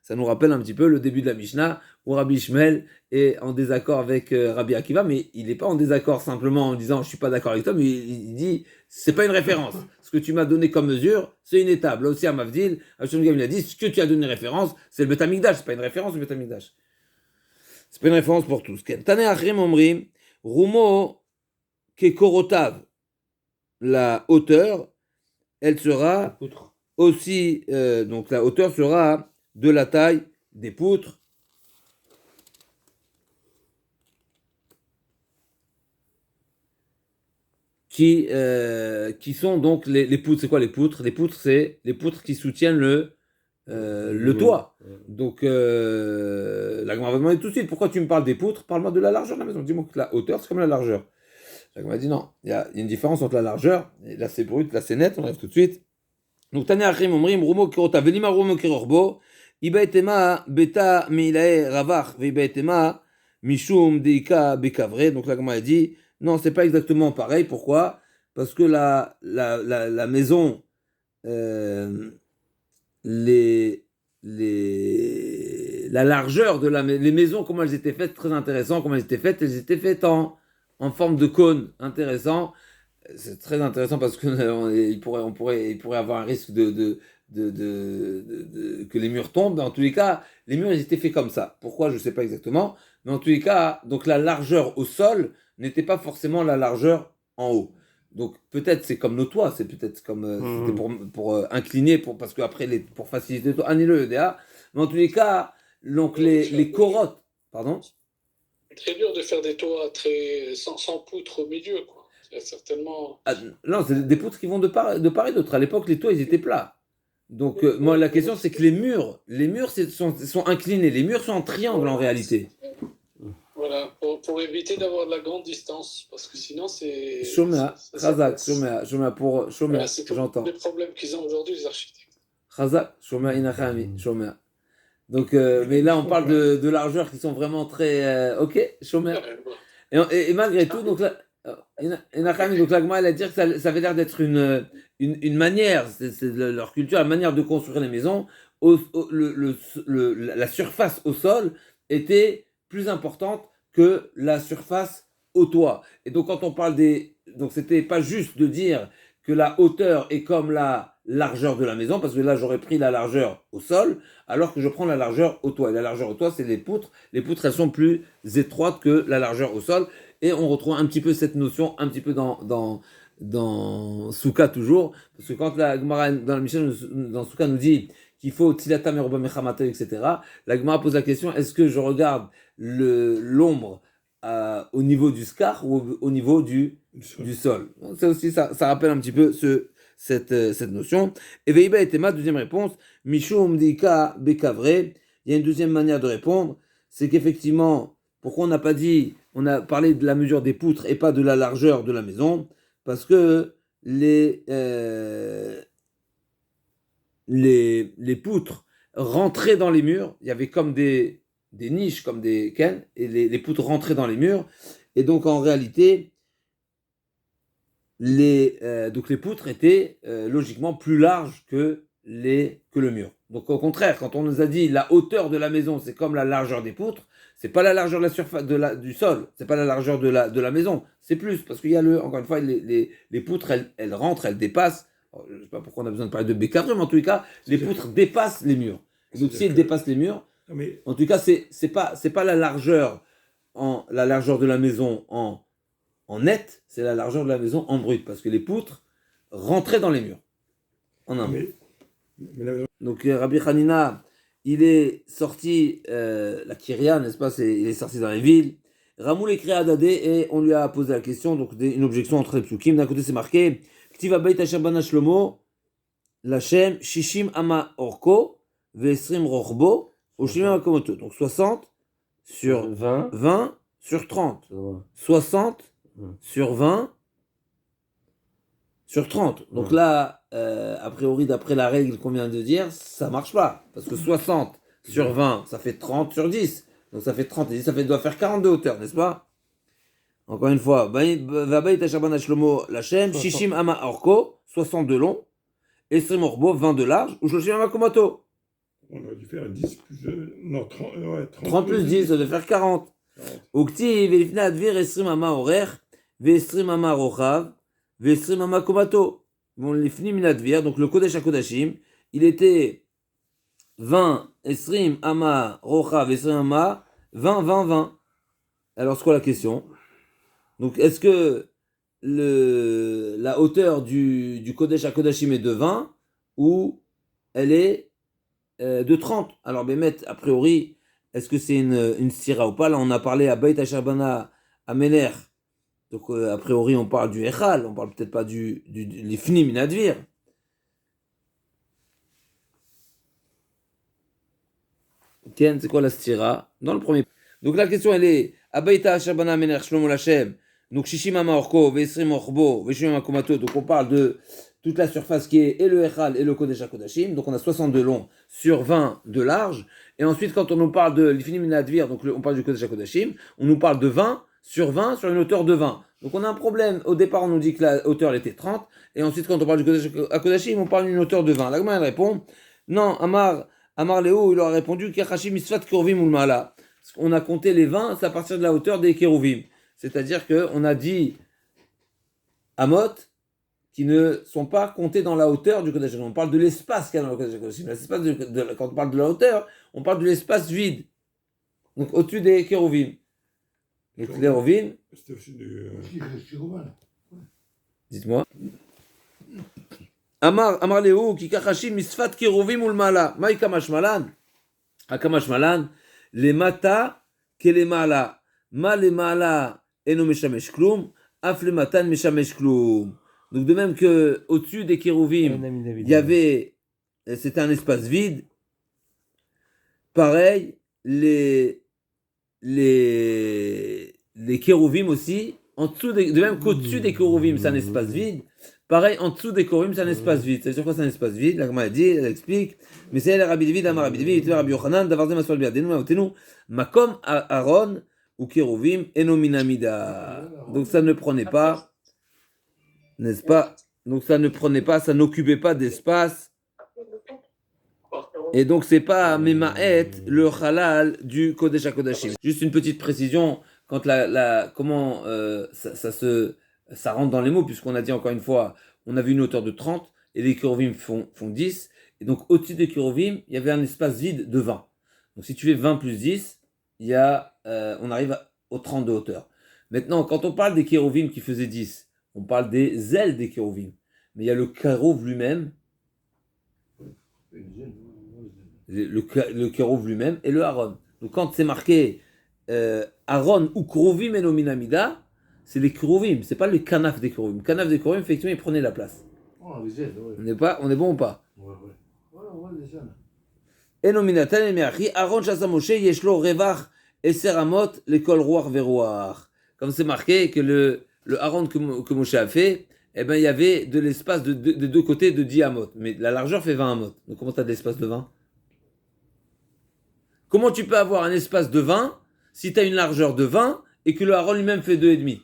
Ça nous rappelle un petit peu le début de la Mishnah où Rabbi Ishmael est en désaccord avec Rabbi Akiva, mais il n'est pas en désaccord simplement en disant je suis pas d'accord avec toi, mais il dit c'est pas une référence. Ce que tu m'as donné comme mesure, c'est une étape. Là aussi à Mavdil, Rabbi Shimon Gamliel a dit ce que tu as donné référence, c'est le Bet Hamikdash, c'est pas une référence le Bet Hamikdash. C'est pas une référence pour tous. Tane Achrim Omrim, Rumo Kekorotav, la hauteur, elle sera aussi, donc la hauteur sera de la taille des poutres qui sont donc les poutres. C'est quoi les poutres? Les poutres, c'est les poutres qui soutiennent le toit. Donc la Gemara va demander tout de suite pourquoi tu me parles des poutres? Parle-moi de la largeur de la maison. Dis-moi que la hauteur c'est comme la largeur. La Gemara dit non, il y a une différence entre la largeur, et là c'est brut, là c'est net, on arrive tout de suite. Donc Tane Achrim Omrim Rumo Kirota Velima Rumo Kirorbo Ibaetema Beta Meilae Ravach Veibaetema Mishum Deika Bekavre. Donc la Gemara dit non, c'est pas exactement pareil. Pourquoi? Parce que la maison, la largeur de les maisons, comment elles étaient faites, très intéressant. Comment elles étaient faites en forme de cône, intéressant. C'est très intéressant parce que il pourrait avoir un risque que les murs tombent. Mais en tous les cas, les murs ils étaient faits comme ça. Pourquoi? Je ne sais pas exactement. Mais en tous les cas, donc la largeur au sol n'était pas forcément la largeur en haut. Donc peut-être c'est comme nos toits, c'est peut-être comme c'était pour incliner, parce que après pour faciliter le toit, annulez le EDA. Mais en tous les cas, donc les corottes, pardon. C'est très dur de faire des toits sans poutre au milieu, quoi. C'est certainement. Non, c'est des poutres qui vont de part et d'autre. À l'époque, les toits ils étaient plats. Donc moi la question c'est que les murs sont inclinés. Les murs sont en triangle en réalité. Voilà, pour éviter d'avoir de la grande distance, parce que sinon c'est... Shomea, Chazak, Shomea, pour Shomea, j'entends. C'est les problèmes qu'ils ont aujourd'hui, les architectes. Chazak, Shomea, Inachami, Shomea. Donc, mais là on parle de largeurs qui sont vraiment très... ok, Shomea. Et malgré tout, donc là, Inachami, donc l'Agma, elle a dit que ça avait l'air d'être une manière, c'est leur culture, la manière de construire les maisons, la surface au sol était plus importante que la surface au toit. Et donc quand on parle donc c'était pas juste de dire que la hauteur est comme la largeur de la maison, parce que là j'aurais pris la largeur au sol, alors que je prends la largeur au toit. Et la largeur au toit, c'est les poutres. Les poutres, elles sont plus étroites que la largeur au sol. Et on retrouve un petit peu cette notion, un petit peu dans Souka toujours, parce que quand la Gemara dans la Mishnah dans Souka nous dit qu'il faut Tilata Meroba Mechamata, etc., la Gemara pose la question, est-ce que je regarde l'ombre au niveau du scar ou au niveau du sol? Ça aussi, ça rappelle un petit peu cette notion. Et Veiba et Tema, deuxième réponse, Mishum Dika Bekavre. Il y a une deuxième manière de répondre, c'est qu'effectivement, pourquoi on n'a pas dit, on a parlé de la mesure des poutres et pas de la largeur de la maison, parce que les poutres rentraient dans les murs, il y avait comme des niches, comme des ken, et les poutres rentraient dans les murs, et donc en réalité, donc les poutres étaient logiquement plus larges que le mur. Donc au contraire, quand on nous a dit la hauteur de la maison, c'est comme la largeur des poutres, c'est pas la largeur de la surface du sol, c'est pas la largeur de la maison, c'est plus, parce qu'il y a encore une fois, les poutres, elles rentrent, elles dépassent. Alors, je ne sais pas pourquoi on a besoin de parler de bécavre, mais en tous les cas, les poutres dépassent les murs. Donc si elles dépassent les murs, en tout cas, c'est pas la largeur de la maison en net, c'est la largeur de la maison en brut, parce que les poutres rentraient dans les murs. En un mot. Donc Rabbi Hanina, il est sorti, la Kyria, n'est-ce pas, il est sorti dans les villes. Ramoul écrit à Dadé et on lui a posé la question, donc une objection entre les psukim. D'un côté, c'est marqué Ktiva Beit Asher Bana Shlomo, Lachem, Shishim Ama Orko, Vesrim Rochbo, Oshimim Akomoto. Donc 60 sur 20 sur 30. 60 sur 20 sur 30. Donc là, a priori, d'après la règle qu'on vient de dire, ça marche pas. Parce que 60 sur 20, ça fait 30 sur 10. Donc ça fait 30 et 10, doit faire 40 de hauteur, n'est-ce pas? Encore une fois, Vabayit Ashabana Shlomo Lachem, Shishim Ama Orko, 60 de long, et Srim Orbo, 20 de large, ou Shoshim Ama Komato. On aurait dû faire 10 plus. Non, 30, ouais, 30 plus 10, ça doit faire 40. Ukti, Velifna Advir, Esrim Ama Orer, Vesrim Ama Rochav, Vesrim Ama Komato. Bon, Lifni Minadvir, donc le Kodesh HaKodashim, il était 20, Esrim Ama Rochav, Esrim Ama, 20, 20, 20. Alors, c'est quoi la question? Donc, est-ce que la hauteur du Kodesh HaKodashim est de 20 ou elle est de 30? Alors, Bémet, a priori, est-ce que c'est une stira ou pas? Là, on a parlé à Beit Ashabana, à Mener. Donc, a priori, on parle du Echal, on parle peut-être pas du Lifni Minadvir. Tiens, c'est quoi la stira? Dans le premier. Donc, la question, elle est Abaita Ashabana Mener Shlomo Lachem. Donc, Shishimama Orko, Vesrim Orbo, Veshimama Komato. Donc, on parle de toute la surface qui est et le Echal et le Kodesh HaKodashim. Donc, on a 60 de long sur 20 de large. Et ensuite, quand on nous parle de l'Ifini Minadvir, donc on parle du Kodesh HaKodashim, on nous parle de 20 sur 20 sur une hauteur de 20. Donc, on a un problème. Au départ, on nous dit que la hauteur elle était 30. Et ensuite, quand on parle du Kodesh HaKodashim, on parle d'une hauteur de 20. Là, comment elle répond? Non, Amar Léo, il leur a répondu Kachashim Misfat Keruvim Ulmala. On a compté les 20, c'est à partir de la hauteur des Keruvim. C'est-à-dire qu'on a dit Amot qui ne sont pas comptés dans la hauteur du Kodesh. On parle de l'espace qu'il y a dans le Kodesh. Quand on parle de la hauteur, on parle de l'espace vide. Donc au-dessus des Keruvim. Les Keruvim. C'était aussi du. Dites-moi. Amar Léo qui kachashim misfat Keruvim ulmala. Maï kamashmalan. Akamashmalan. Les mata que les mala. Ma les mala. Eno meshamesh klum, af le matan meshamesh klum. Donc de même que au-dessus des kérouvim, il y avait, c'était un espace vide. Pareil, les kérouvim aussi, en dessous de même qu'au-dessus des kérouvim, c'est un espace vide. Pareil, en dessous des kérouvim, c'est un espace vide. C'est sur quoi c'est un espace vide? La Gemara a dit, elle explique. Mais c'est Rabbi David, Amar Rabbi David, et Rabbi Yochanan, Davarze Maswal Biadenu, Avotenu, Makom Aaron. Ou Kérouvim, Enominamida. Donc ça ne prenait pas, n'est-ce pas? Donc ça ne prenait pas, ça n'occupait pas d'espace. Et donc c'est pas Memaet, le halal du Kodesh HaKodashim. Juste une petite précision, quand comment ça rentre dans les mots, puisqu'on a dit encore une fois, on avait une hauteur de 30, et les Kérouvim font 10, et donc au-dessus des Kérouvim, il y avait un espace vide de 20. Donc si tu fais 20 plus 10, on arrive aux 30 de hauteur. Maintenant, quand on parle des kérouvim qui faisaient 10, on parle des ailes des kérouvim. Mais il y a le kérouv lui-même, le kérouv lui-même et le Aaron. Donc quand c'est marqué Aaron ou kérouvim enominamida, c'est les kérouvim, c'est pas le kanaf des kérouvim. Le kanaf des kérouvim, effectivement, il prenait la place. Oh, les ailes, ouais. On est bon ou pas? Ouais, ouais. Voilà, on voit les ailes. Enominatan et Meachi, Aaron Shasa Moshe, Yeshlo Revach, et Seramot, l'école Roar Veroar. Comme c'est marqué que le Aaron que Moshe a fait, eh ben, il y avait de l'espace de deux côtés de 10 amot. Mais la largeur fait 20 amot. Donc comment tu as de l'espace de 20? Comment tu peux avoir un espace de 20 si tu as une largeur de 20 et que le Aaron lui-même fait 2,5?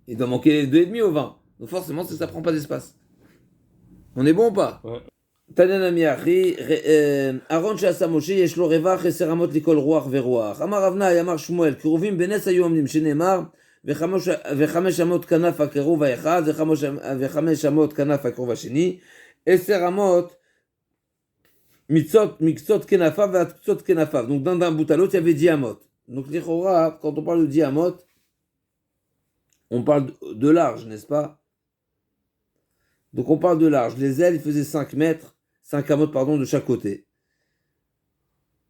Il doit manquer 2,5 au 20. Donc forcément, ça prend pas d'espace. On est bon ou pas? Ouais. Tananami Achi, Aaron Shasa Moshe, Yeshlo Revach, et Seramot l'école Roar Veroar. Amar Avna, Yamar Shmuel, Kiruvim Benes Ayu Omnim, Shenemar, וחמש אמות כנף הקירוב האחד, וחמש אמות כנף הקירוב השני, 10 אמות מקצות כנפיו ועד קצות כנפיו. Donc d'un bout à l'autre, il y avait 10 amot. Donc l'Ichora, quand on parle de 10 amot, on parle de large, n'est-ce pas? Donc on parle de large. Les ailes, ils faisaient 5 mètres, 5 amot, pardon, de chaque côté.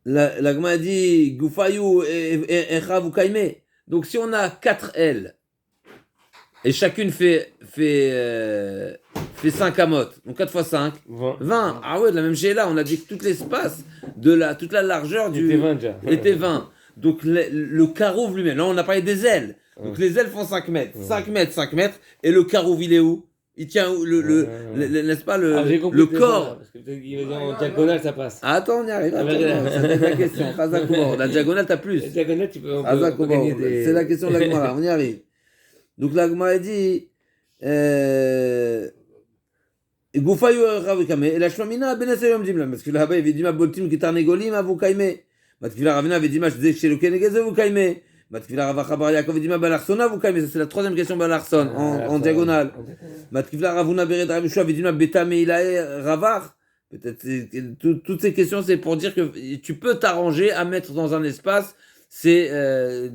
La Gemara dit, Goufayu et Chavu Kaime. Donc si on a 4 ailes, et chacune fait 5 amot, donc 4 fois 5, 20. Ah ouais, de la même chez là, on a dit que tout l'espace, toute la largeur était 20. Donc le carouve lui-même, là on a parlé des ailes. Donc les ailes font 5 mètres, 5 mètres, 5 mètres, et le carouve il est où? Il tient où n'est-ce pas, le corps? Parce que en diagonale, ça passe. Attends, on y arrive. C'est la question. La diagonale, t'as plus. La diagonale, tu peux gagner des... C'est la question de la Gemara, on y arrive. Donc la Gemara dit Goufayu Ravukame, et la Shlamina Benesayom Dimla, parce que là-bas il avait dit ma boltim qui tarnegolim à vous kaime. Matkivla Ravina avait dit ma je disais chez le Kenegeze vous kaime. Matkivla Ravachabar Yaakov dit ma Balarsona vous kaime. Ça c'est la troisième question Balarson en diagonale. Matkivla Ravuna Beret Ravishua avait dit ma Beta Meilae Ravar. Peut-être toutes ces questions c'est pour dire que tu peux t'arranger à mettre dans un espace c'est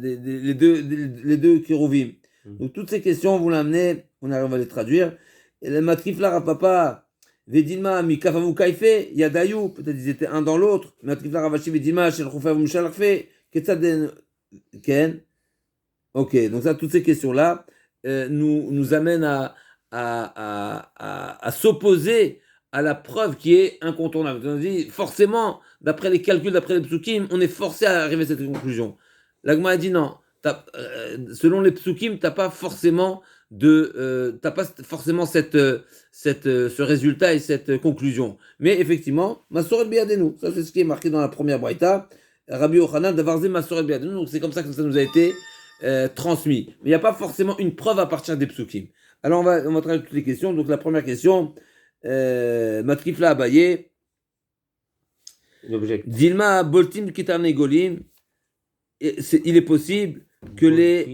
les deux kérouvim. Donc toutes ces questions vous l'amenez, on arrive à les traduire. Et le Matkifla Rapapa Vedilma Mikafavu Kaife Yadayu, peut-être ils étaient un dans l'autre. Matkifla Ravashi Vedilma Shel Khoufavu Mshalakfe Ketsaden Ken. Ok, donc ça, toutes ces questions-là nous amènent à s'opposer à la preuve qui est incontournable. On dit forcément, d'après les calculs, d'après les psukim, on est forcé à arriver à cette conclusion. L'Agma a dit non. Selon les psukim, t'as pas forcément ce résultat et cette conclusion. Mais effectivement, Masoret Biadenu, ça c'est ce qui est marqué dans la première braïta. Rabbi Yochanan d'Avarze Masoret Biadenu, donc c'est comme ça que ça nous a été transmis. Mais il n'y a pas forcément une preuve à partir des psukim. Alors on va travailler toutes les questions. Donc la première question, Matrifla Abaye, Dilma Boltim Kitarne Golim, il est possible que le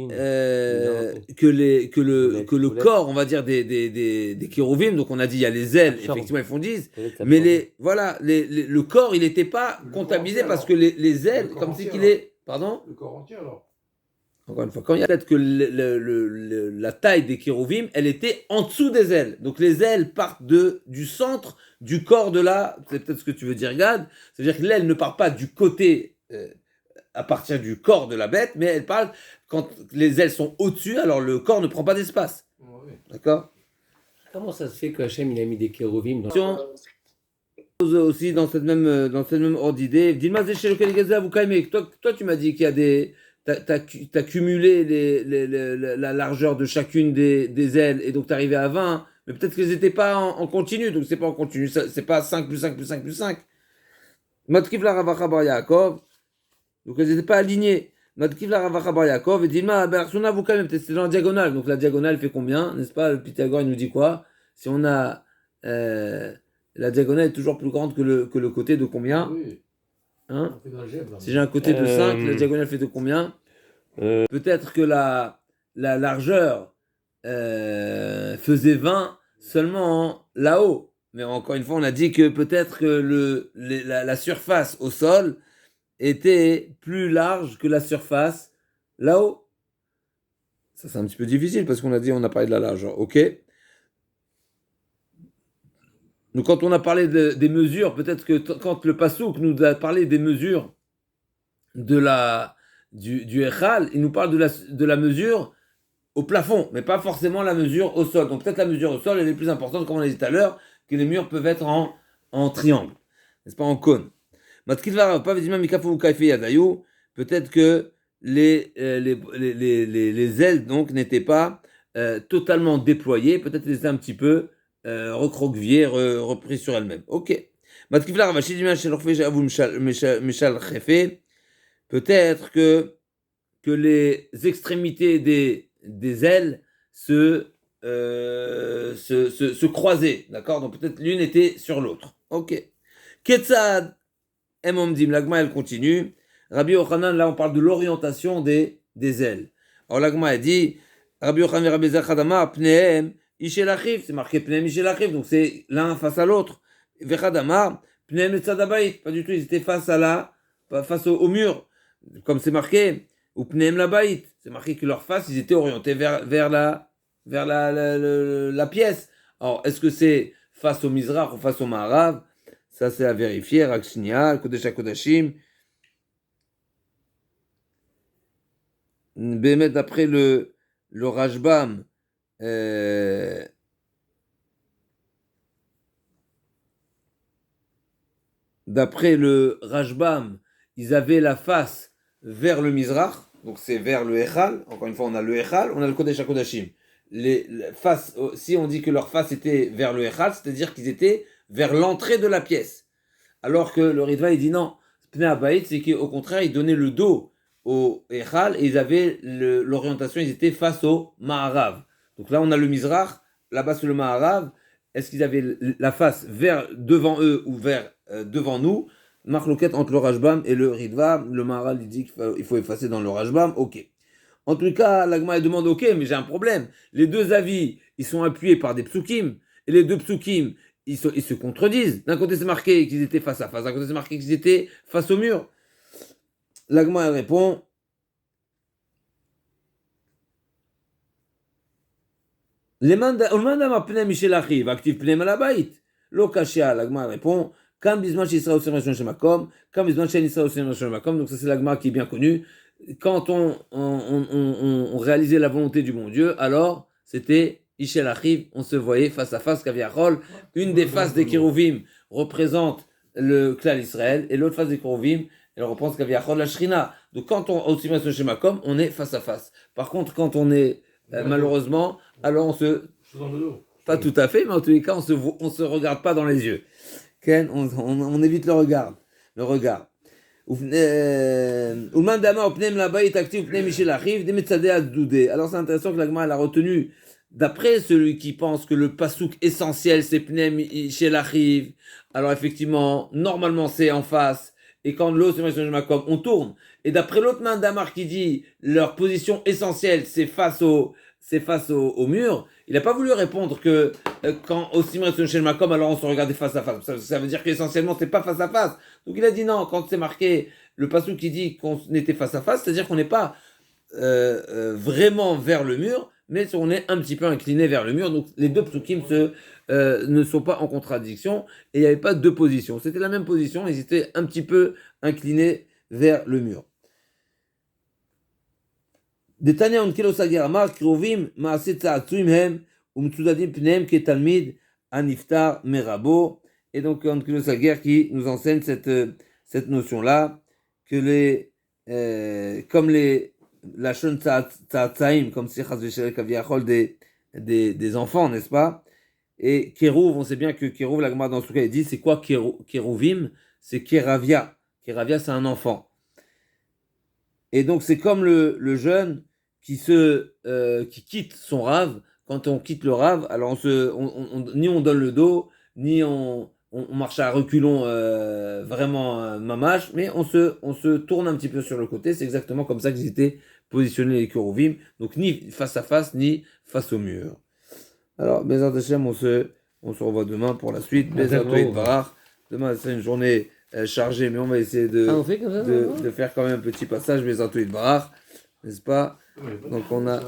corps, on va dire, des kérouvim, donc on a dit il y a les ailes, effectivement ils font 10, mais le corps il n'était pas comptabilisé parce que les ailes, comme si qu'il est. Pardon? Le corps entier alors? Encore une fois, quand il y a peut-être que la taille des kérouvim, elle était en dessous des ailes. Donc les ailes partent du centre du corps de c'est peut-être ce que tu veux dire, Gad. C'est-à-dire que l'aile ne part pas du côté. À partir du corps de la bête, mais elle parle quand les ailes sont au-dessus, alors le corps ne prend pas d'espace. Oui. D'accord? Comment ça se fait que Hachem il a mis des kérovim dans... Aussi dans cette même ordre d'idée. Dis-moi, toi tu m'as dit qu'il y a des... T'as cumulé la largeur de chacune des ailes et donc t'es arrivé à 20, mais peut-être qu'elles n'étaient pas en continu, donc c'est pas en continu, c'est pas 5 plus 5 plus 5 plus 5. Matkif la Ravacha Bar Yaakov. Donc elles n'étaient pas alignées. Matkifla Ravacha Bar Yaakov et Dilma Belarsona vous quand même, c'est dans la diagonale. Donc la diagonale fait combien? N'est-ce pas? Le Pythagore il nous dit quoi? Si on a la diagonale est toujours plus grande que le côté de combien? Oui. Hein? On fait de l'algèbre, là. Si j'ai un côté de 5, la diagonale fait de combien? Peut-être que la largeur faisait 20 seulement là-haut. Mais encore une fois, on a dit que peut-être que la surface au sol était plus large que la surface là-haut. Ça c'est un petit peu difficile parce qu'on a dit on a parlé de la largeur, ok. Donc quand on a parlé des mesures, peut-être que quand le Passouk nous a parlé des mesures du Echal, il nous parle de la mesure au plafond, mais pas forcément la mesure au sol. Donc peut-être la mesure au sol, elle est plus importante, comme on l'a dit tout à l'heure, que les murs peuvent être en triangle, n'est-ce pas, en cône. Peut-être que les ailes donc n'étaient pas totalement déployées, peut-être qu'elles étaient un petit peu recroquevillées, reprises sur elles-mêmes. Ok. Peut-être que les extrémités des ailes se croisaient, d'accord? Donc peut-être l'une était sur l'autre. Ok. Ketzad Emomdim, l'agma elle continue. Rabbi Yochanan, là on parle de l'orientation des ailes. Alors l'agma elle dit, Rabbi Yochanan et Rabbi Zachadama, Pnehem, Ishel Achiv, c'est marqué Pnehem Ishel Achiv, donc c'est l'un face à l'autre. Vechadama, Pnehem Etzad Habayit, pas du tout, ils étaient face au mur, comme c'est marqué, ou Pnehem Labayit, c'est marqué que leur face, ils étaient orientés vers la pièce. Alors est-ce que c'est face au Mizrach ou face au Ma'arav? Ça, c'est à vérifier. Rakshnia, Kodesh HaKodashim. Bémet, d'après le Rashbam, ils avaient la face vers le Mizrach, donc c'est vers le Echal. Encore une fois, on a le Echal, on a le Kodesh HaKodashim. Si on dit que leur face était vers le Echal, c'est-à-dire qu'ils étaient vers l'entrée de la pièce. Alors que le Ritva, il dit non, Pnei Habayit, c'est qu'au contraire, ils donnaient le dos au Echal et ils avaient l'orientation, ils étaient face au Ma'arav. Donc là, on a le Mizrach, là-bas sur le Ma'arav. Est-ce qu'ils avaient la face vers devant eux ou vers devant nous? Marloquette entre le Rashbam et le Ritva. Le Ma'arav, il dit qu'il faut effacer dans le Rashbam. Ok. En tout cas, l'Agma demande, ok, mais j'ai un problème. Les deux avis, ils sont appuyés par des psukim. Et les deux psukim, ils se contredisent. D'un côté, c'est marqué qu'ils étaient face à face. D'un côté, c'est marqué qu'ils étaient face au mur. L'Agma, elle répond, l'Agma répond, donc ça c'est l'Agma qui est bien connu. Quand on réalisait la volonté du bon Dieu, alors c'était Ishel Achiv, on se voyait face à face, Kaviachol. Une des faces des Kérouvim représente le Klal Israël, et l'autre face des Kérouvim, elle représente Kaviachol, la Shrina. Donc quand on on est face à face. Par contre, quand on est malheureusement, alors on se... Pas tout à fait, mais en tous les cas, on se regarde pas dans les yeux. On évite le regard. Alors c'est intéressant que l'Agma elle a retenu, d'après celui qui pense que le pasouk essentiel c'est Pnem Ishel Achiv, alors effectivement, normalement c'est en face, et quand l'autre on tourne, et d'après l'autre main d'Amar qui dit leur position essentielle c'est face au mur, il n'a pas voulu répondre que quand au Simon Shel Makom, alors on se regardait face à face. Ça veut dire qu'essentiellement c'est pas face à face. Donc il a dit non, quand c'est marqué le passage qui dit qu'on était face à face, c'est-à-dire qu'on n'est pas vraiment vers le mur, mais on est un petit peu incliné vers le mur. Donc les deux psukim ne sont pas en contradiction et il n'y avait pas deux positions. C'était la même position, ils étaient un petit peu inclinés vers le mur. Detania on kilo sager amar krovim maase tza'atzuim hem umtsudadim pneim ketalmid aniftar merabo. Et donc on kilo sager qui nous enseigne cette notion là que comme la shon tza'atzaim comme si chas v'shelek kaviachol des enfants, n'est-ce pas? Et kerouv, on sait bien que kerouv, la Gemara dans ce cas il dit c'est quoi kerouvim? C'est keravia. Keravia c'est un enfant. Et donc c'est comme le jeune qui quitte son rave. Quand on quitte le rave, alors ni on donne le dos, ni on marche à reculons vraiment mamache, mais on se tourne un petit peu sur le côté. C'est exactement comme ça qu'ils étaient positionnés les Kérouvim. Donc ni face à face, ni face au mur. Alors, Bezat Hashem, on se revoit demain pour la suite. Bezat Barach. Demain c'est une journée chargé, mais on va essayer de faire quand même un petit passage, mais en tout Barach, n'est-ce pas? Donc on a...